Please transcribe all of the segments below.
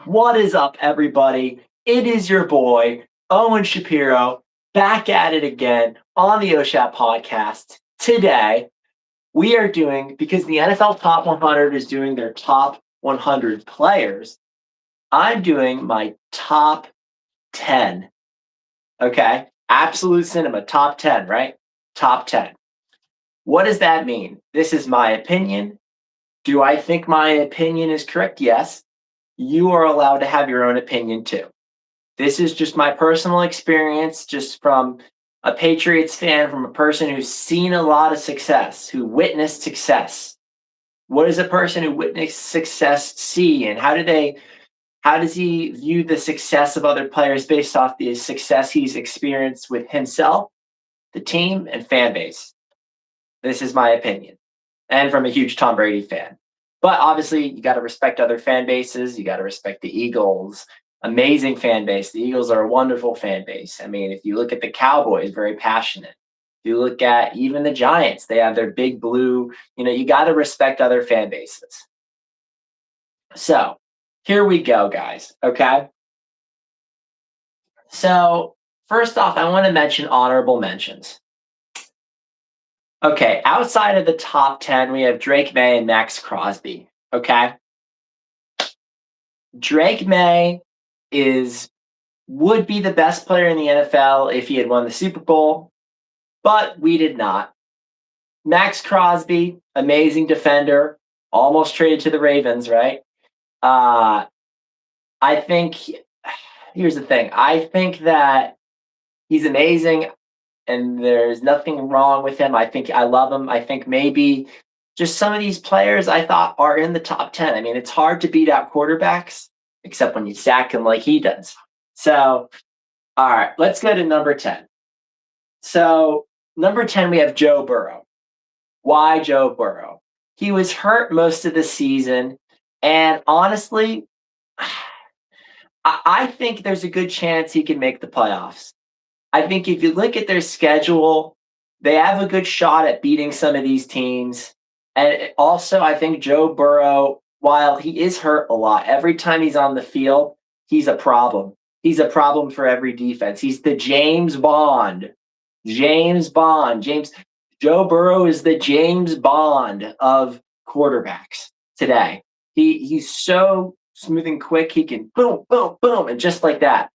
What is up, everybody? It is your boy, Owen Shapiro, back at it again on the OSHAP podcast. Today, we are doing, because the NFL Top 100 is doing their top 100 players, I'm doing my top 10. Okay? Absolute cinema, top 10, right? Top 10. What does that mean? This is my opinion. Do I think my opinion is correct? Yes. You are allowed to have your own opinion too. This is just my personal experience, just from a Patriots fan, from a person who's seen a lot of success, who witnessed success. What does a person who witnessed success see, and how does he view the success of other players based off the success he's experienced with himself, the team, and fan base? This is my opinion, and from a huge Tom Brady fan. But obviously, you got to respect other fan bases. You got to respect the Eagles. Amazing fan base. The Eagles are a wonderful fan base. I mean, if you look at the Cowboys, very passionate. If you look at even the Giants, they have their big blue. You got to respect other fan bases. So here we go, guys. Okay. So first off, I want to mention honorable mentions. Okay, outside of the top 10, we have Drake May and Max Crosby. Okay. Drake May would be the best player in the NFL if he had won the Super Bowl, but we did not. Max Crosby, amazing defender, almost traded to the Ravens, right? I think, here's the thing. I think that he's amazing and there's nothing wrong with him. I think I love him. I think maybe just some of these players I thought are in the top 10. I mean, it's hard to beat out quarterbacks, except when you sack him like he does. So, all right, let's go to number 10. So, number 10, we have Joe Burrow. Why Joe Burrow? He was hurt most of the season. And honestly, I think there's a good chance he can make the playoffs. I think if you look at their schedule, they have a good shot at beating some of these teams. And also, I think Joe Burrow, while he is hurt a lot, every time he's on the field, he's a problem. He's a problem for every defense. He's the James Bond. Joe Burrow is the James Bond of quarterbacks today. He's so smooth and quick. He can boom, boom, boom, and just like that,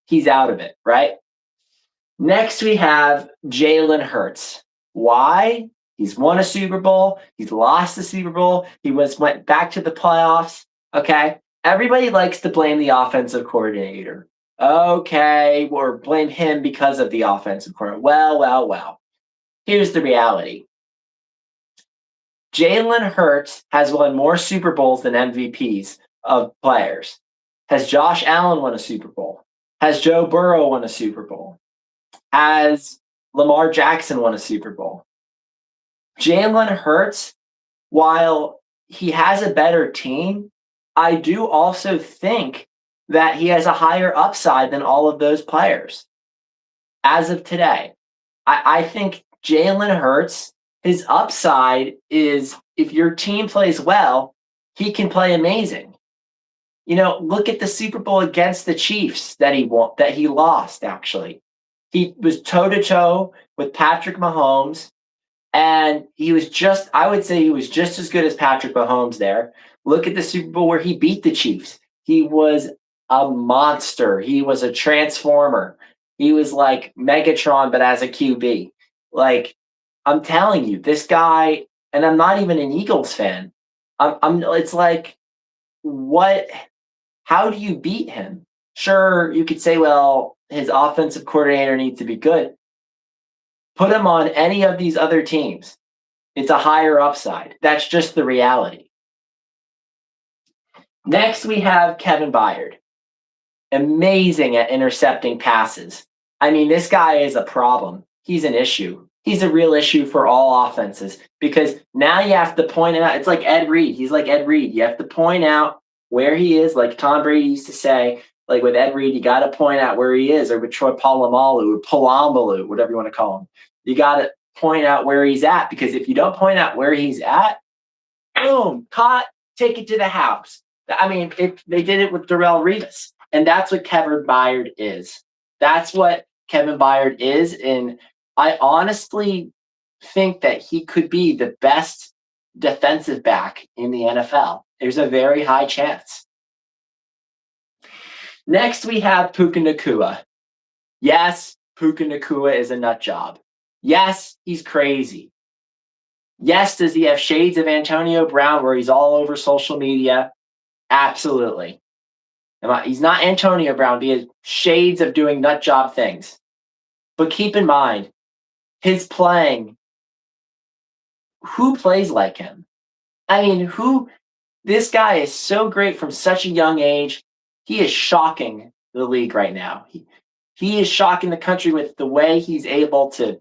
he's out of it, right? Next, we have Jalen Hurts. Why? He's won a Super Bowl. He's lost the Super Bowl. He went back to the playoffs. Okay. Everybody likes to blame the offensive coordinator. Okay. Or blame him because of the offensive coordinator. Well. Here's the reality. Jalen Hurts has won more Super Bowls than MVPs of players. Has Josh Allen won a Super Bowl? Has Joe Burrow won a Super Bowl? Has Lamar Jackson won a Super Bowl? Jalen Hurts, while he has a better team, I do also think that he has a higher upside than all of those players. As of today, I think Jalen Hurts, his upside is if your team plays well, he can play amazing. Look at the Super Bowl against the Chiefs that he lost, actually. He was toe-to-toe with Patrick Mahomes, and I would say he was just as good as Patrick Mahomes there. Look at the Super Bowl where he beat the Chiefs. He was a monster. He was a transformer. He was like Megatron, but as a QB. Like, I'm telling you, this guy, and I'm not even an Eagles fan. It's like, how do you beat him? Sure, you could say, well, his offensive coordinator needs to be good. Put him on any of these other teams. It's a higher upside. That's just the reality. Next, we have Kevin Byard. Amazing at intercepting passes. I mean, this guy is a problem. He's an issue. He's a real issue for all offenses because now you have to point it out. It's like Ed Reed. He's like Ed Reed. You have to point out where he is, like Tom Brady used to say. Like with Ed Reed, you got to point out where he is, or with Troy Polamalu or Polamalu, whatever you want to call him. You got to point out where he's at, because if you don't point out where he's at, boom, caught, take it to the house. I mean, they did it with Darrell Revis, and that's what Kevin Byard is. That's what Kevin Byard is, and I honestly think that he could be the best defensive back in the NFL. There's a very high chance. Next, we have Puka Nacua. Yes, Puka Nacua is a nut job. Yes, he's crazy. Yes, does he have shades of Antonio Brown where he's all over social media? Absolutely. He's not Antonio Brown. He has shades of doing nut job things. But keep in mind, his playing, who plays like him? I mean, this guy is so great from such a young age. He is shocking the league right now. He is shocking the country with the way he's able to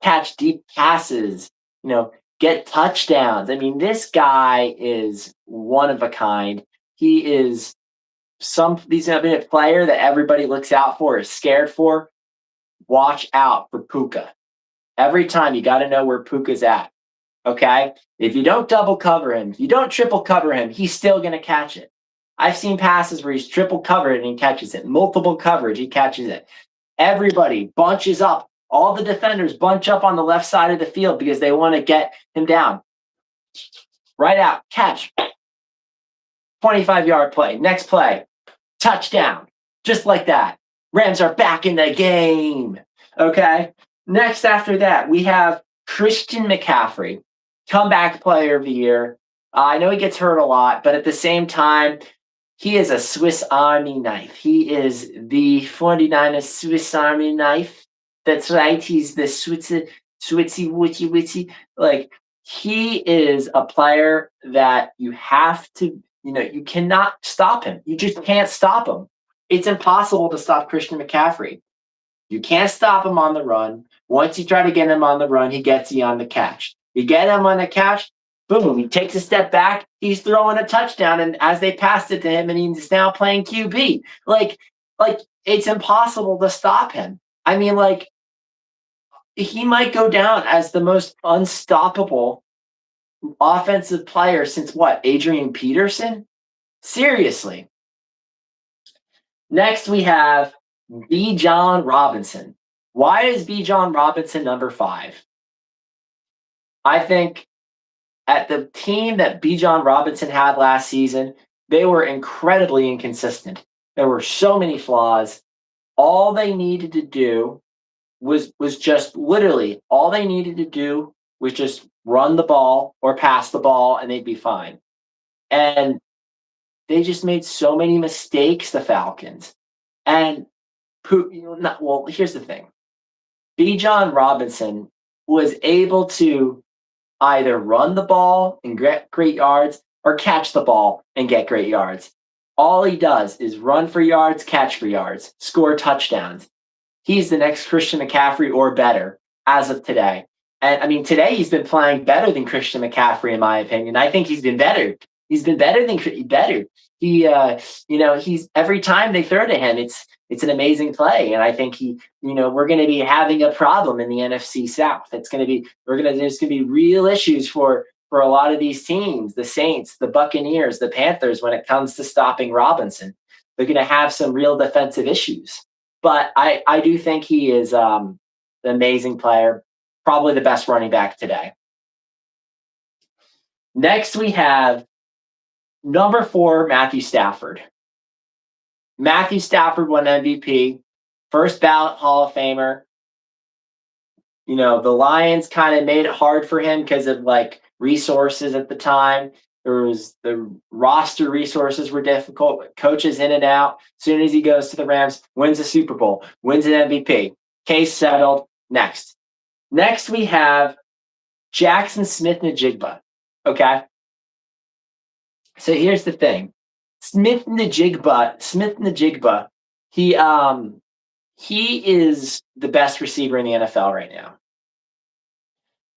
catch deep passes, get touchdowns. I mean, this guy is one of a kind. He's been a player that everybody looks out for, is scared for. Watch out for Puka. Every time you got to know where Puka's at. Okay? If you don't double cover him, if you don't triple cover him, he's still going to catch it. I've seen passes where he's triple covered and he catches it. Multiple coverage, he catches it. Everybody bunches up. All the defenders bunch up on the left side of the field because they want to get him down. Right out, catch. 25-yard play. Next play, touchdown. Just like that. Rams are back in the game. Okay? Next after that, we have Christian McCaffrey, comeback player of the year. I know he gets hurt a lot, but at the same time, he is a Swiss Army knife. He is the 49ers Swiss Army knife. That's right. He's the Switzy witchy. Like, he is a player that you have to, you cannot stop him. You just can't stop him. It's impossible to stop Christian McCaffrey. You can't stop him on the run. Once you try to get him on the run, he gets you on the catch. You get him on the catch, boom, he takes a step back, he's throwing a touchdown, and as they passed it to him, and he's now playing QB. Like it's impossible to stop him. I mean, he might go down as the most unstoppable offensive player since what? Adrian Peterson? Seriously. Next, we have Bijan Robinson. Why is Bijan Robinson number 5? I think at the team that Bijan Robinson had last season, they were incredibly inconsistent. There were so many flaws. All they needed to do was just literally all they needed to do was just run the ball or pass the ball, and they'd be fine. And they just made so many mistakes, the Falcons. And here's the thing. Bijan Robinson was able to either run the ball and get great yards or catch the ball and get great yards. All he does is run for yards, catch for yards, score touchdowns. He's the next Christian McCaffrey or better as of today. And I mean, today he's been playing better than Christian McCaffrey, in my opinion. I think he's been better. He's been better. He's every time they throw to him, it's an amazing play. And I think we're going to be having a problem in the NFC South. There's going to be real issues for a lot of these teams, the Saints, the Buccaneers, the Panthers, when it comes to stopping Robinson. They're going to have some real defensive issues. But I do think he is an amazing player, probably the best running back today. Next, we have number 4, Matthew Stafford. Matthew Stafford won MVP, first ballot Hall of Famer. The Lions kind of made it hard for him because of resources at the time. The roster resources were difficult, coaches in and out. As soon as he goes to the Rams, wins a Super Bowl, wins an MVP. Case settled. Next we have Jaxon Smith-Njigba. Okay. So here's the thing. Smith-Njigba, he is the best receiver in the NFL right now.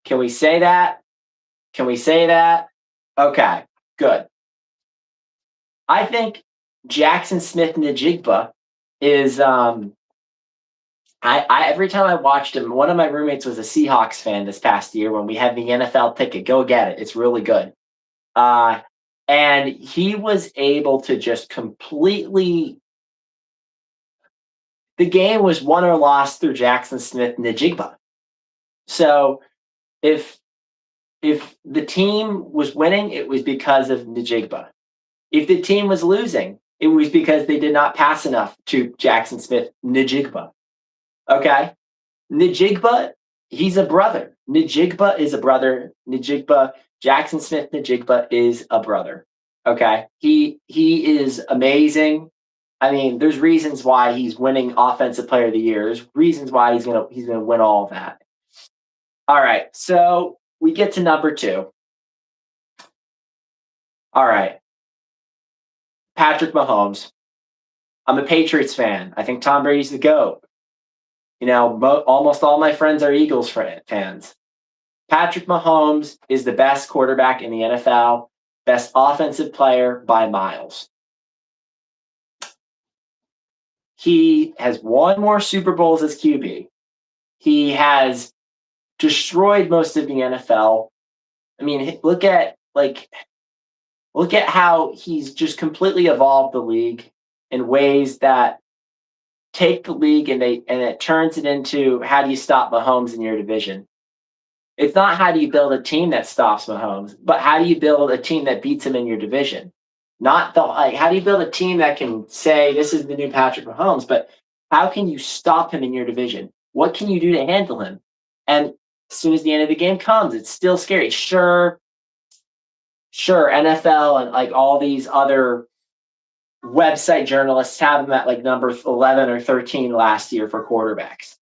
Can we say that? Okay, good. I think Jaxon Smith-Njigba is every time I watched him, one of my roommates was a Seahawks fan this past year when we had the NFL ticket. Go get it. It's really good. And he was able to just completely. The game was won or lost through Jaxon Smith Njigba. So if the team was winning, it was because of Njigba. If the team was losing, it was because they did not pass enough to Jaxon Smith Njigba. Okay? Njigba, he's a brother. Njigba is a brother. Njigba, Jaxon Smith Njigba is a brother. Okay? He is amazing. I mean, there's reasons why he's winning Offensive Player of the Year. There's reasons why he's gonna win all of that. All right, so we get to number 2. All right, Patrick Mahomes. I'm a Patriots fan. I think Tom Brady's the GOAT. Almost all my friends are Eagles fans. Patrick Mahomes is the best quarterback in the NFL, best offensive player by miles. He has won more Super Bowls as QB. He has destroyed most of the NFL. I mean, look at how he's just completely evolved the league in ways that take the league and it turns it into, how do you stop Mahomes in your division? It's not how do you build a team that stops Mahomes, but how do you build a team that beats him in your division? Not how do you build a team that can say this is the new Patrick Mahomes, but how can you stop him in your division? What can you do to handle him? And as soon as the end of the game comes, it's still scary. Sure, NFL and all these other website journalists have him at number 11 or 13 last year for quarterbacks.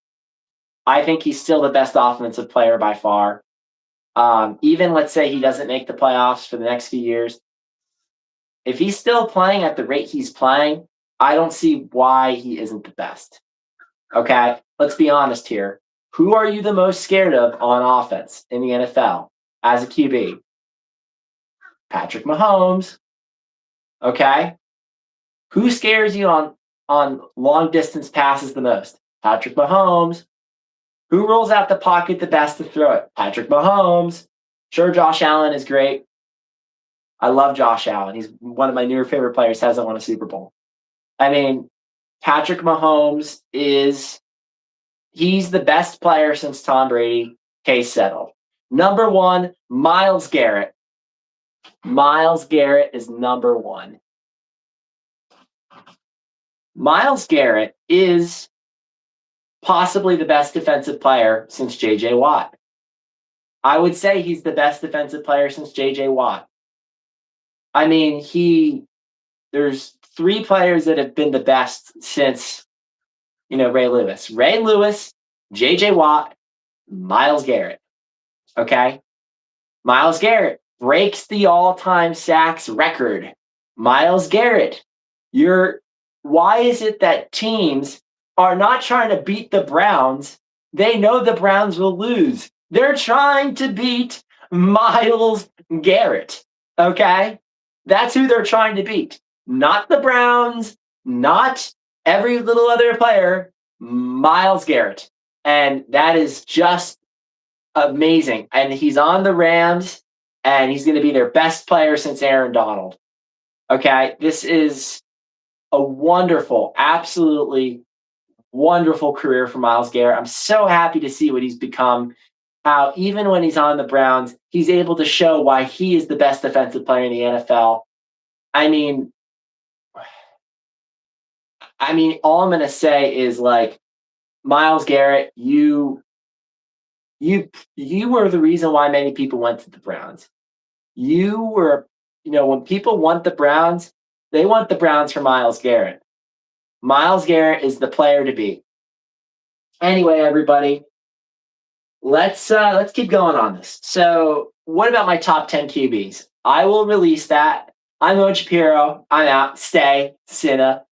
I think he's still the best offensive player by far. Even let's say he doesn't make the playoffs for the next few years. If he's still playing at the rate he's playing, I don't see why he isn't the best. Okay, let's be honest here. Who are you the most scared of on offense in the NFL as a QB? Patrick Mahomes. Okay? Who scares you on long distance passes the most? Patrick Mahomes. Who rolls out the pocket the best to throw it? Patrick Mahomes. Sure, Josh Allen is great. I love Josh Allen. He's one of my newer favorite players, hasn't won a Super Bowl. I mean, Patrick Mahomes he's the best player since Tom Brady. Case settled. Number 1, Myles Garrett. Myles Garrett is number 1. Myles Garrett is possibly the best defensive player since J.J. Watt. I would say he's the best defensive player since J.J. Watt. I mean, there's 3 players that have been the best since, Ray Lewis. Ray Lewis, J.J. Watt, Myles Garrett. Okay? Myles Garrett breaks the all-time sacks record. Myles Garrett, why is it that teams are not trying to beat the Browns? They know the Browns will lose. They're trying to beat Myles Garrett. Okay? That's who they're trying to beat. Not the Browns, not every little other player, Myles Garrett. And that is just amazing. And he's on the Rams, and he's going to be their best player since Aaron Donald. Okay? This is a wonderful, absolutely wonderful career for Myles Garrett. I'm so happy to see what he's become. How even when he's on the Browns, he's able to show why he is the best defensive player in the NFL. I mean, all I'm going to say is Myles Garrett, you were the reason why many people went to the Browns. You were, when people want the Browns, they want the Browns for Myles Garrett. Myles Garrett is the player to beat. Anyway, everybody, let's keep going on this. So, what about my top 10 QBs? I will release that. I'm Owen Shapiro. I'm out. Stay Cinematic.